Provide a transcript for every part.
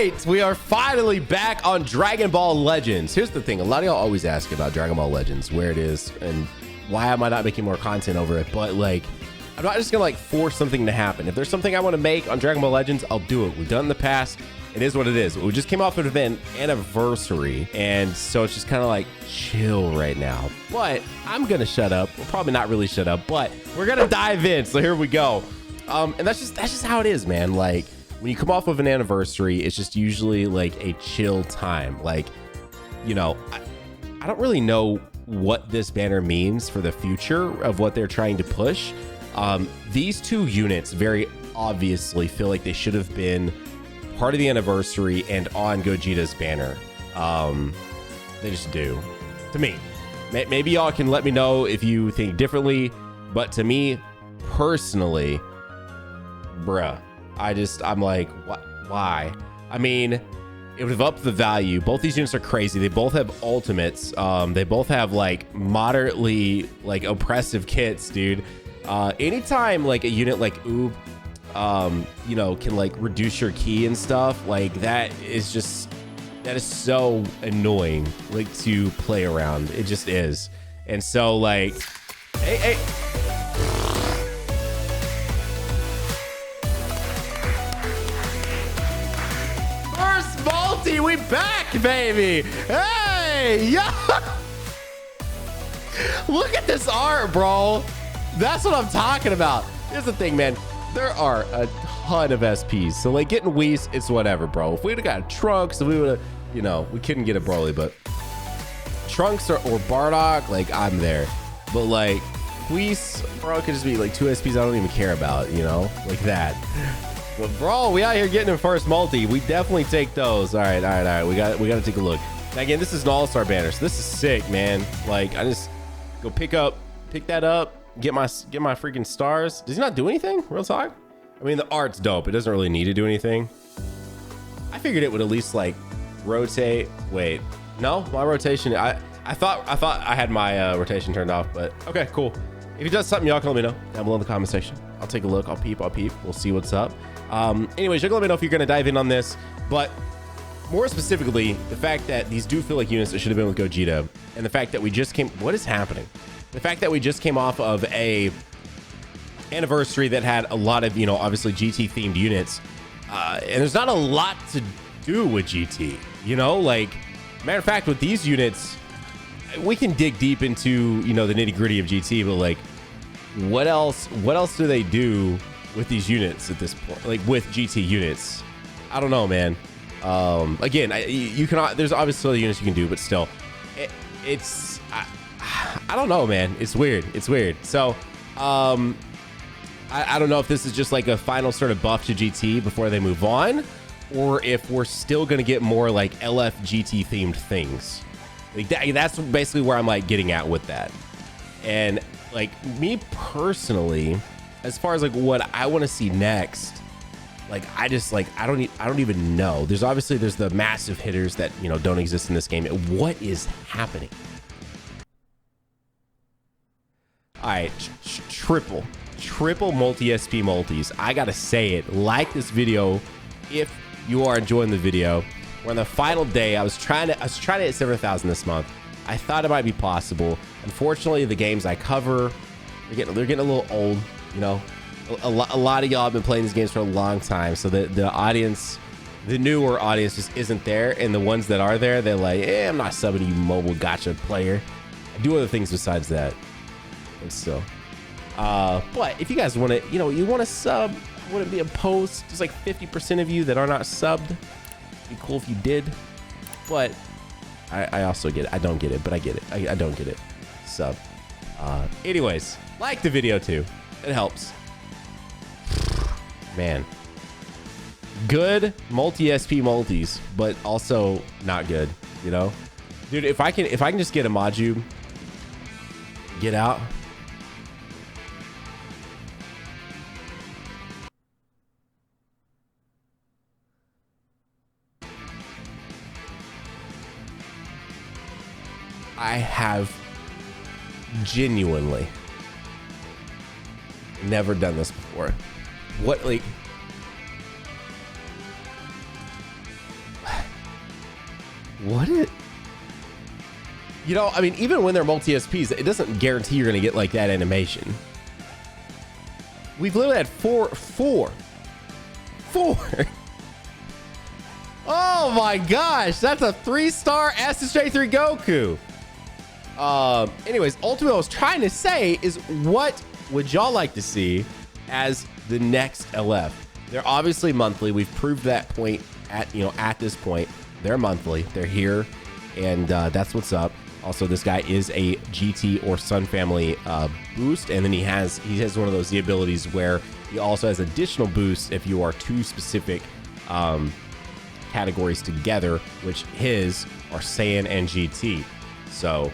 right, we are finally back on Dragon Ball Legends. Here's the thing, a lot of y'all always ask about Dragon Ball Legends, where it is and why am I not making more content over it. But like, I'm not just gonna like force something to happen. If there's something I want to make on Dragon Ball Legends, I'll do it. We've done it in the past. It is what it is. We just came off an event anniversary, and so it's just kind of like chill right now. But I'm gonna shut up. Well, probably not really shut up, but we're gonna dive in. So here we go. And that's just how it is, man. Like, when you come off of an anniversary, it's just usually like a chill time. Like, you know, I don't really know what this banner means for the future of what they're trying to push. These two units very obviously feel like they should have been part of the anniversary and on Gogeta's banner. They just do, to me. Maybe y'all can let me know if you think differently, but to me personally, bruh, I'm like, what? Why? I mean, it would have upped the value. Both these units are crazy. They both have ultimates. They both have like moderately like oppressive kits, dude. Anytime like a unit like Oob, you know, can like reduce your ki and stuff, like that is so annoying, like to play around. It just is. And so like, hey. Multi, we back, baby. Hey, yeah. Look at this art, bro. That's what I'm talking about. Here's the thing, man. There are a ton of SPs. So like getting Whis, it's whatever, bro. If we'd have got Trunks, if we would have, you know, we couldn't get a Broly, but Trunks or Bardock, like I'm there. But like Whis, bro, it could just be like 2 SPs I don't even care about, you know, like that. But bro, we out here getting in first multi. We definitely take those. All right. We got to take a look. Now, again, this is an all-star banner, so this is sick, man. Like, I just go pick that up, get my freaking stars. Does he not do anything? Real talk. I mean, the art's dope. It doesn't really need to do anything. I figured it would at least like rotate. Wait, no, my rotation. I thought I had my rotation turned off, but okay, cool. If he does something, y'all can let me know down below in the comment section. I'll take a look. I'll peep. We'll see what's up. Anyways, you can let me know if you're going to dive in on this, but more specifically, the fact that these do feel like units that should have been with Gogeta, and the fact that we just came, what is happening? The fact that we just came off of a anniversary that had a lot of, you know, obviously GT themed units, and there's not a lot to do with GT, you know, like, matter of fact, with these units, we can dig deep into, you know, the nitty gritty of GT, but like, what else do they do with these units at this point, like with GT units? I don't know, man. Again, you can, there's obviously other units you can do, but still, I don't know, man. It's weird. So I don't know if this is just like a final sort of buff to GT before they move on, or if we're still gonna get more like LF GT themed things. Like that's basically where I'm like getting at with that. And like me personally, as far as like what I want to see next, like I don't even know. There's the massive hitters that, you know, don't exist in this game. What is happening? All right, triple multi SP multis. I gotta say it. Like this video if you are enjoying the video. We're on the final day. I was trying to hit 7,000 this month. I thought it might be possible. Unfortunately, the games I cover, they're getting a little old. You know, a lot of y'all have been playing these games for a long time, so the audience, the newer audience, just isn't there. And the ones that are there, they're like, I'm not subbing you, mobile gotcha player. I do other things besides that. And still, but if you guys want to, you know, you want to sub, wouldn't be opposed. There's like 50% of you that are not subbed. It'd be cool if you did, but I also get it. I don't get it, but I get it. I don't get it. Sub. Anyways, like the video too. It helps. Man. Good multi-SP multis, but also not good, you know? Dude, if I can just get a Majuub, get out. I have genuinely never done this before. What, like, What it? You know, I mean, even when they're multi-SPs, it doesn't guarantee you're going to get like that animation. We've literally had four. Oh my gosh, that's a 3-star SSJ3 Goku. Anyways, ultimately what I was trying to say is, what would y'all like to see as the next LF? They're obviously monthly. We've proved that point at this point. They're monthly. They're here, and that's what's up. Also, this guy is a GT or Sun Family boost, and then he has one of those abilities where he also has additional boosts if you are two specific categories together, which his are Saiyan and GT. So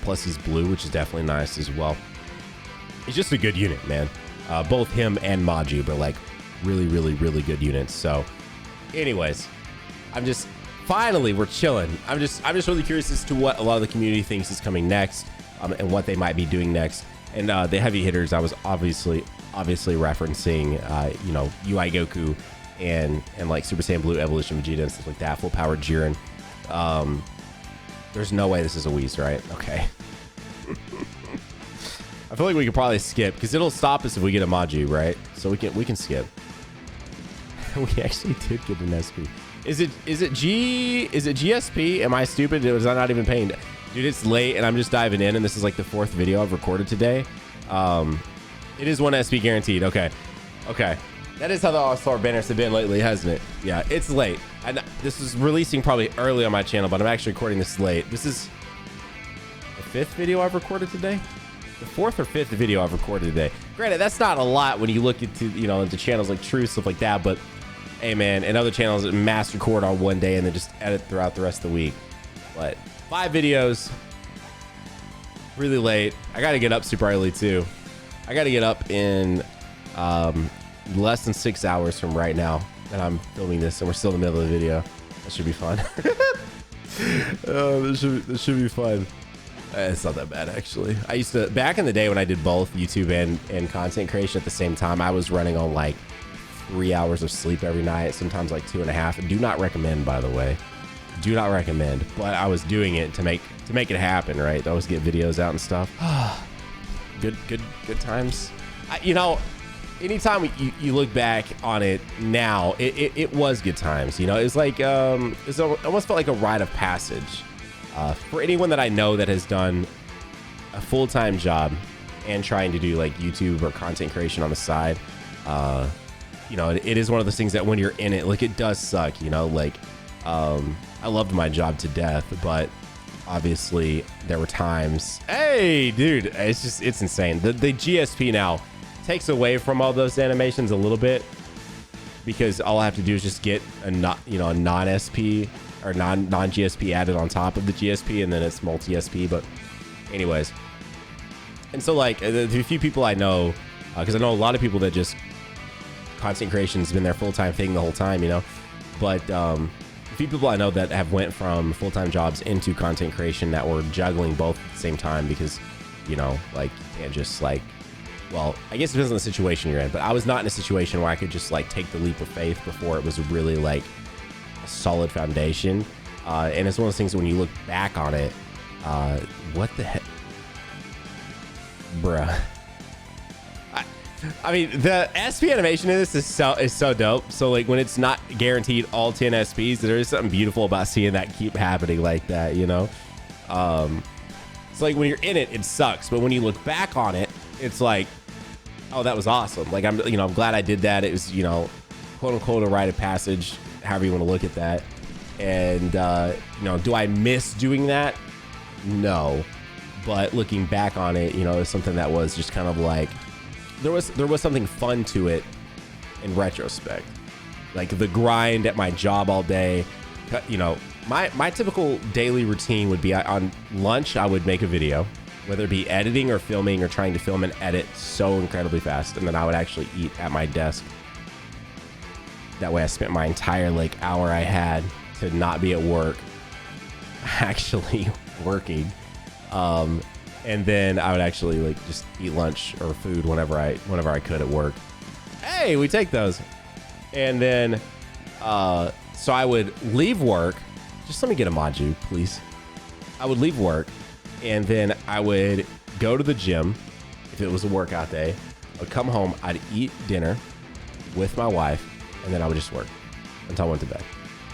plus he's blue, which is definitely nice as well. He's just a good unit, man. Both him and Majuub are like really good units. So anyways, finally we're chilling. I'm just really curious as to what a lot of the community thinks is coming next, and what they might be doing next. And the heavy hitters, I was obviously referencing UI Goku and like Super Saiyan Blue Evolution Vegeta and stuff like that, full powered Jiren. There's no way this is a Whis, right? Okay. I feel like we could probably skip, because it'll stop us if we get a Majuub, right? So we can skip. We actually did get an SP. Is it GSP? Am I stupid? Was I not even paying? Dude, it's late and I'm just diving in, and this is like the 4th video I've recorded today. It is 1 SP guaranteed. Okay. That is how the All-Star banners have been lately, hasn't it? Yeah, it's late. This is releasing probably early on my channel, but I'm actually recording this late. This is the 5th video I've recorded today. The 4th or 5th video I've recorded today. Granted, that's not a lot when you look into, into channels like True, stuff like that, but hey man, and other channels that mass record on one day and then just edit throughout the rest of the week. But 5 videos, really late. I gotta get up super early too. I gotta get up in less than 6 hours from right now that I'm filming this, and we're still in the middle of the video. That should be fun. Oh, this should be fun. It's not that bad, actually. I used to, back in the day when I did both YouTube and content creation at the same time, I was running on like 3 hours of sleep every night, sometimes like 2.5. Do not recommend, by the way. Do not recommend. But I was doing it to make it happen, right? To always get videos out and stuff. Good times. Anytime you look back on it now, it was good times. It's like it almost felt like a rite of passage. For anyone that I know that has done a full-time job and trying to do like YouTube or content creation on the side, it is one of those things that when you're in it, like, it does suck, I loved my job to death, but obviously there were times, hey dude, it's insane. The GSP now takes away from all those animations a little bit, because all I have to do is just get a non-SP or non-GSP added on top of the GSP, and then it's multi-SP. But anyways, and so like the few people I know, because I know a lot of people that just content creation has been their full-time thing the whole time, but a few people I know that have went from full-time jobs into content creation that were juggling both at the same time, because like, and just like, well, I guess it depends on the situation you're in, but I was not in a situation where I could just like take the leap of faith before it was really like a solid foundation. And it's one of those things that when you look back on it, what the heck, bruh. I mean, the SP animation in this is so dope. So like when it's not guaranteed all 10 SPs, there is something beautiful about seeing that keep happening like that, It's like when you're in it, it sucks, but when you look back on it, it's like, oh, that was awesome. Like I'm glad I did that. It was, quote unquote, a rite of passage, however you want to look at that. And do I miss doing that? No, but looking back on it, it's something that was just kind of like, there was something fun to it in retrospect. Like the grind at my job all day, my typical daily routine would be on lunch, I would make a video, whether it be editing or filming or trying to film and edit so incredibly fast. And then I would actually eat at my desk. That way I spent my entire like hour I had to not be at work actually working. And then I would actually like just eat lunch or food whenever I could at work. Hey, we take those. And then, so I would leave work, just let me get a Majuub, please. I would leave work, and then I would go to the gym if it was a workout day. I would come home, I'd eat dinner with my wife, and then I would just work until I went to bed.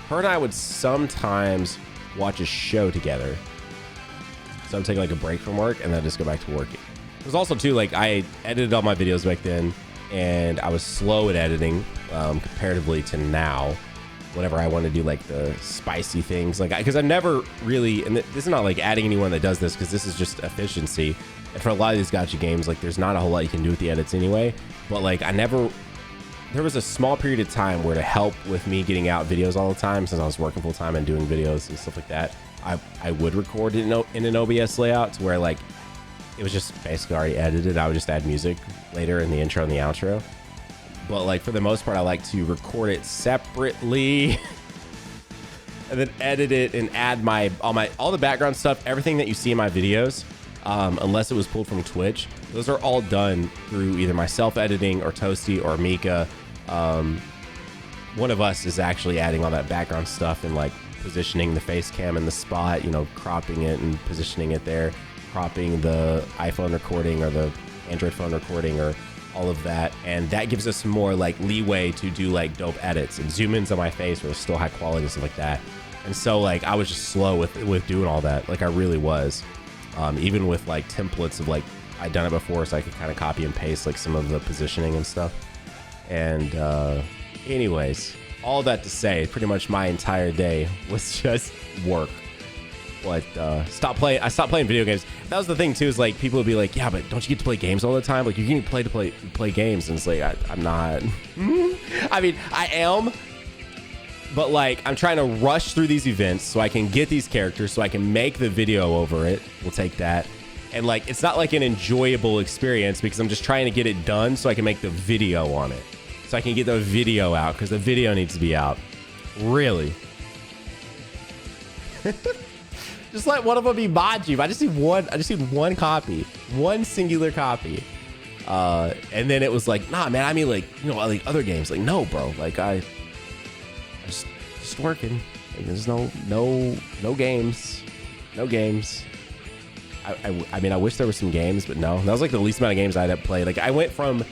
Her and I would sometimes watch a show together. So I'm taking like a break from work and then just go back to working. It was also too, like, I edited all my videos back then, and I was slow at editing comparatively to now. Whenever I want to do like the spicy things, like, because I never really, and this is not like adding anyone that does this, because this is just efficiency. And for a lot of these gacha games, like, there's not a whole lot you can do with the edits anyway. But like, there was a small period of time where, to help with me getting out videos all the time, since I was working full time and doing videos and stuff like that, I would record it in an OBS layout to where, like, it was just basically already edited. I would just add music later in the intro and the outro. But like, for the most part, I like to record it separately and then edit it and add all the background stuff, everything that you see in my videos, unless it was pulled from Twitch. Those are all done through either my self-editing or Toastie or Mika. One of us is actually adding all that background stuff and like positioning the face cam in the spot, you know, cropping it and positioning it there, cropping the iPhone recording or the Android phone recording or all of that. And that gives us more like leeway to do like dope edits and zoom ins on my face where it's still high quality and stuff like that. And so like, I was just slow with doing all that. Like, I really was, even with like templates of like, I'd done it before, so I could kind of copy and paste like some of the positioning and stuff. And anyways, all that to say, pretty much my entire day was just work. But I stopped playing video games. That was the thing too, is like, people would be like, yeah, but don't you get to play games all the time? Like, you're getting to play games. And it's like, I'm not. I mean, I am, but like, I'm trying to rush through these events so I can get these characters, so I can make the video over it. We'll take that. And like, it's not like an enjoyable experience, because I'm just trying to get it done so I can make the video on it, so I can get the video out, because the video needs to be out. Really. Just let one of them be Majuub. I just need one copy, one singular copy. And then it was like, nah, man, I mean, like, you know, like other games. Like, no, bro. Like, I just working. Like, there's no games. No games. I mean, I wish there were some games, but no. That was like the least amount of games I'd have played. Like, I went from...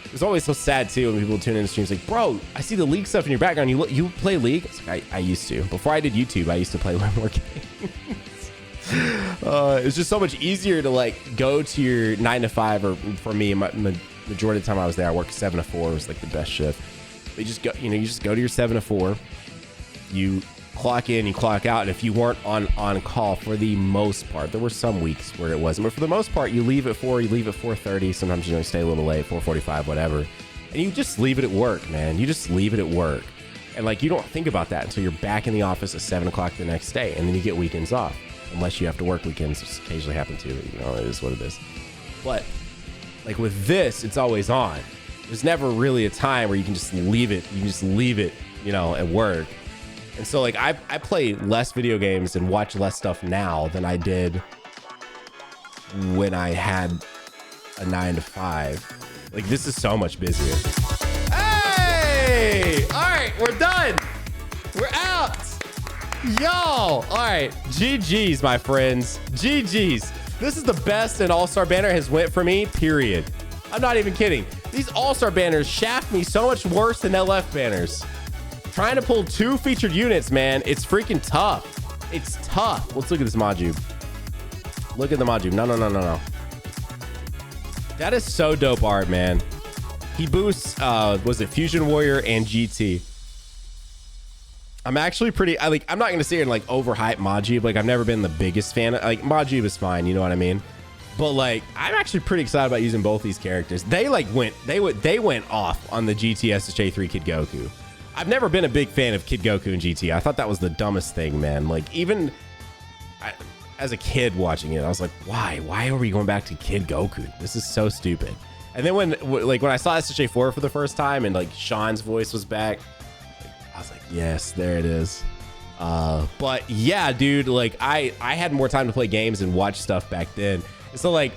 It was always so sad too when people tune in to streams like, bro, I see the League stuff in your background. You play League? It's like, I used to. Before I did YouTube, I used to play way more games. It's just so much easier to like go to your 9 to 5, or for me, majority of the time I was there, I worked 7 to 4 was like the best shift. You just go to your 7 to 4. You clock in, you clock out, and if you weren't on call, for the most part, there were some weeks where it wasn't, but for the most part, you leave at 4, you leave at 4:30. Sometimes you stay a little late, 4:45, whatever, and you just leave it at work, man. You just leave it at work, and like, you don't think about that until you're back in the office at 7 o'clock the next day, and then you get weekends off, unless you have to work weekends, which occasionally happen too. You know, it is what it is. But like with this, it's always on. There's never really a time where you can just leave it. You can just leave it, you know, at work. And so like, I play less video games and watch less stuff now than I did when I had a 9 to 5. Like, this is so much busier. Hey, all right, we're done. We're out. Y'all, all right, GG's, my friends, GG's. This is the best an all-star banner has went for me, period. I'm not even kidding. These all-star banners shaft me so much worse than LF banners. Trying to pull 2 featured units, man, it's freaking tough. It's tough. Let's look at this Majuub. Look at the Majuub. No. That is so dope art, man. He boosts, was it Fusion Warrior and GT? I'm actually pretty, I'm not gonna sit here and like overhype Majuub. Like, I've never been the biggest fan of, like, Majuub is fine, you know what I mean? But like, I'm actually pretty excited about using both these characters. They went off on the GT SSJ3 Kid Goku. I've never been a big fan of Kid Goku and GT. I thought that was the dumbest thing, man. Like, even as a kid watching it, I was like, why are we going back to Kid Goku? This is so stupid. And then when I saw SSJ4 for the first time and like Sean's voice was back, I was like, yes, there it is. But yeah, dude, like I had more time to play games and watch stuff back then. So like,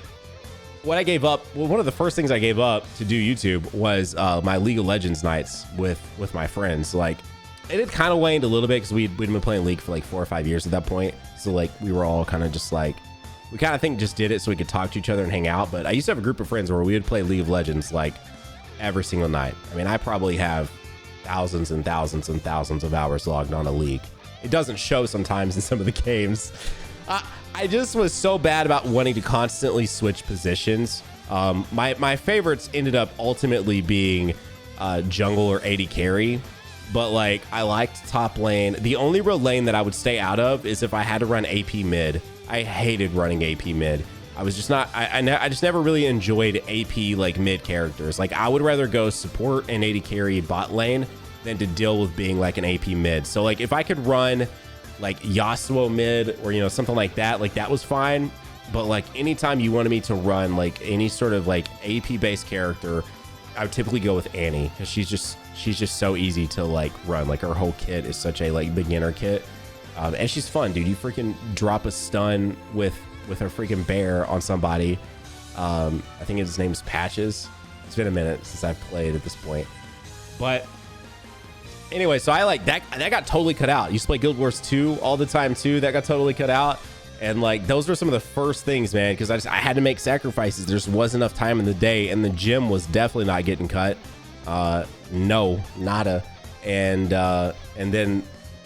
what I gave up, well, one of the first things I gave up to do YouTube was my League of Legends nights with my friends. Like, it had kind of waned a little bit because we'd been playing League for like 4 or 5 years at that point. So like we were all kind of just like, we kind of think just did it so we could talk to each other and hang out. But I used to have a group of friends where we would play League of Legends like every single night. I mean, I probably have thousands and thousands and thousands of hours logged on a League. It doesn't show sometimes in some of the games. I just was so bad about wanting to constantly switch positions. My favorites ended up ultimately being jungle or AD carry, but like I liked top lane. The only real lane that I would stay out of is if I had to run AP mid. I hated running AP mid. I was just not, I just never really enjoyed AP like mid characters. Like I would rather go support and AD carry bot lane than to deal with being like an AP mid. So like if I could run like Yasuo mid or, you know, something like that was fine. But like anytime you wanted me to run like any sort of like AP based character, I would typically go with Annie because she's just so easy to like run. Like her whole kit is such a like beginner kit. And she's fun, dude. You freaking drop a stun with her freaking bear on somebody. I think his name's Patches. It's been a minute since I've played at this point. But anyway, so I like that got totally cut out. I used to play Guild Wars 2 all the time too. That got totally cut out. And like those were some of the first things, man, because I had to make sacrifices. There just wasn't enough time in the day, and the gym was definitely not getting cut. No, nada. And then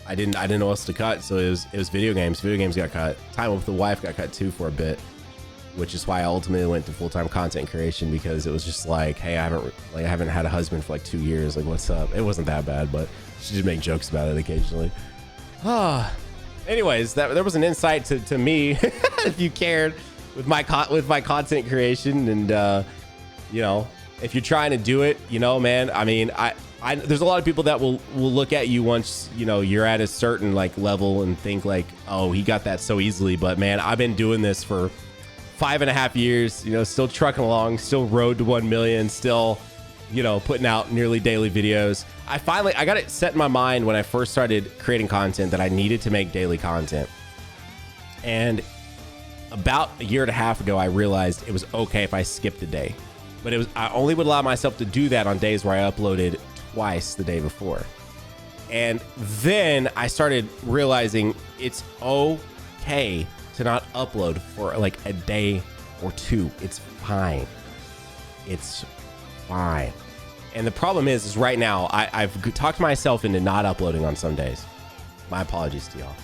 I didn't know what else to cut, so it was video games. Video games got cut. Time with the wife got cut too for a bit, which is why I ultimately went to full-time content creation, because it was just like, hey, I haven't had a husband for like 2 years. Like, what's up? It wasn't that bad, but she just make jokes about it occasionally. Anyways, there was an insight to me, if you cared, with my content creation, and you know, if you're trying to do it, you know, man. I mean, there's a lot of people that will look at you once, you know, you're at a certain like level and think like, oh, he got that so easily. But man, I've been doing this for 5.5 years, you know, still trucking along, still road to 1 million, still, you know, putting out nearly daily videos. I got it set in my mind when I first started creating content that I needed to make daily content. And about a year and a half ago, I realized it was okay if I skipped a day, but I only would allow myself to do that on days where I uploaded twice the day before. And then I started realizing it's okay to not upload for like a day or two. It's fine. It's fine. And the problem is right now I've talked myself into not uploading on some days. My apologies to y'all.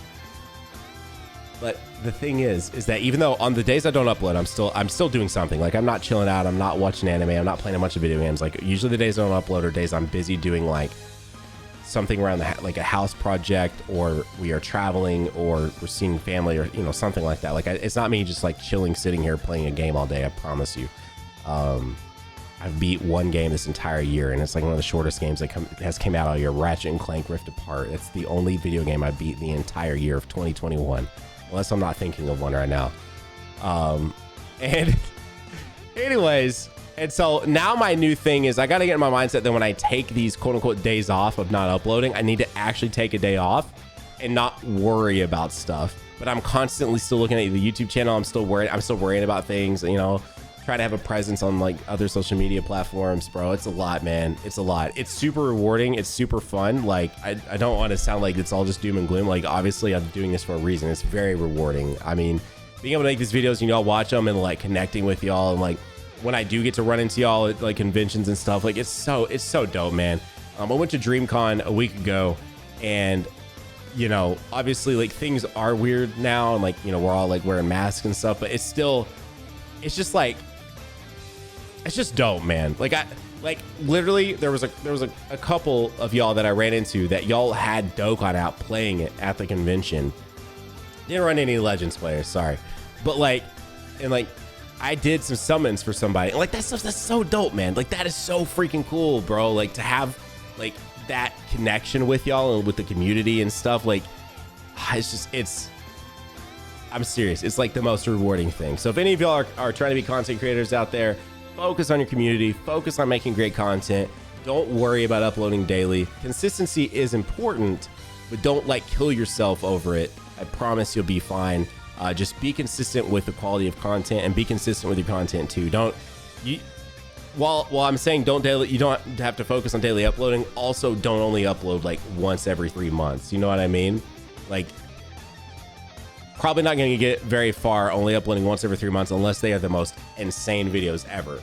But the thing is that even though on the days I don't upload, I'm still doing something. Like I'm not chilling out. I'm not watching anime. I'm not playing a bunch of video games. Like usually the days I don't upload are days I'm busy doing like something around like a house project, or we are traveling, or we're seeing family, or, you know, something like that. Like it's not me just like chilling, sitting here playing a game all day. I promise you. I've beat one game this entire year, and it's like one of the shortest games that has came out all year. Ratchet and Clank Rift Apart. It's the only video game I beat the entire year of 2021, unless I'm not thinking of one right now. And anyways, and so now my new thing is I got to get in my mindset that when I take these quote unquote days off of not uploading, I need to actually take a day off and not worry about stuff. But I'm constantly still looking at the YouTube channel. I'm still worrying about things, you know. Try to have a presence on like other social media platforms, bro. It's a lot, man. It's a lot. It's super rewarding. It's super fun. Like I don't want to sound like it's all just doom and gloom. Like obviously I'm doing this for a reason. It's very rewarding. I mean, being able to make these videos, you know, watch them and like connecting with y'all, and like when I do get to run into y'all at like conventions and stuff, like it's so dope, man. I went to DreamCon a week ago, and you know, obviously like things are weird now, and like, you know, we're all like wearing masks and stuff, but it's just like, it's just dope, man. Like literally there was a couple of y'all that I ran into that y'all had Dokkan out playing it at the convention. Didn't run any Legends players, sorry. But like, and like I did some summons for somebody. Like that's so dope, man. Like that is so freaking cool, bro. Like to have like that connection with y'all and with the community and stuff. Like I'm serious. It's like the most rewarding thing. So if any of y'all are trying to be content creators out there, focus on your community, focus on making great content. Don't worry about uploading daily. Consistency is important, but don't like kill yourself over it. I promise you'll be fine. Just be consistent with the quality of content, and be consistent with your content too. while I'm saying you don't have to focus on daily uploading. Also, don't only upload like once every 3 months. You know what I mean? Like, probably not going to get very far only uploading once every 3 months unless they are the most insane videos ever.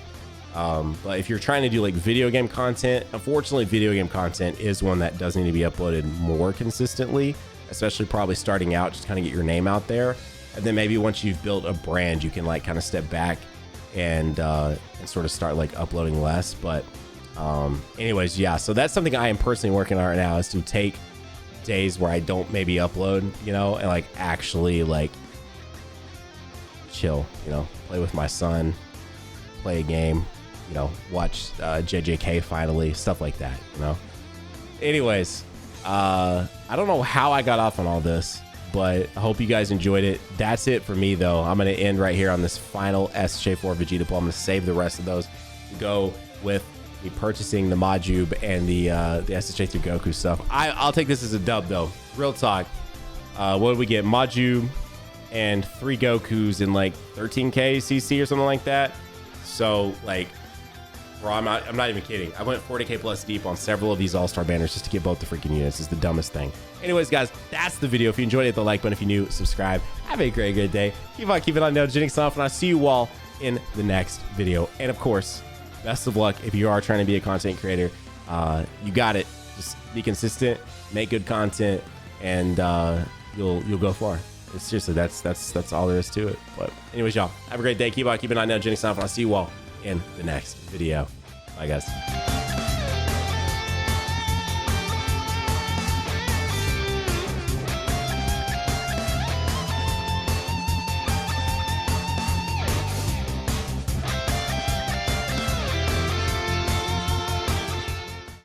But if you're trying to do like video game content, unfortunately, video game content is one that does need to be uploaded more consistently, especially probably starting out, just kind of get your name out there. And then maybe once you've built a brand, you can like kind of step back and sort of start like uploading less. But anyways, yeah, so that's something I am personally working on right now, is to take days where I don't maybe upload, you know, and like actually like chill, you know, play with my son, play a game, you know, watch JJK finally, stuff like that, you know. Anyways, I don't know how I got off on all this, but I hope you guys enjoyed it. That's it for me, though. I'm going to end right here on this final SSJ4 Vegeta pull. I'm going to save the rest of those to go with me purchasing the Majuub and the SSJ3 Goku stuff. I'll take this as a dub, though. Real talk. What did we get? Majuub and 3 Gokus in like 13k CC or something like that. So like, bro, I'm not even kidding. I went 40k plus deep on several of these all-star banners just to get both the freaking units. It's the dumbest thing. Anyways, guys, that's the video. If you enjoyed it, hit the like button. If you're new, subscribe. Have a great day. Keep on keeping on Nanogenix off, and I'll see you all in the next video. And of course, best of luck if you are trying to be a content creator. You got it. Just be consistent, make good content, and you'll go far. Seriously, that's all there is to it. But anyways, y'all, have a great day. Keep on keeping on Nanogenix off, and I'll see you all in the next video. Bye, guys.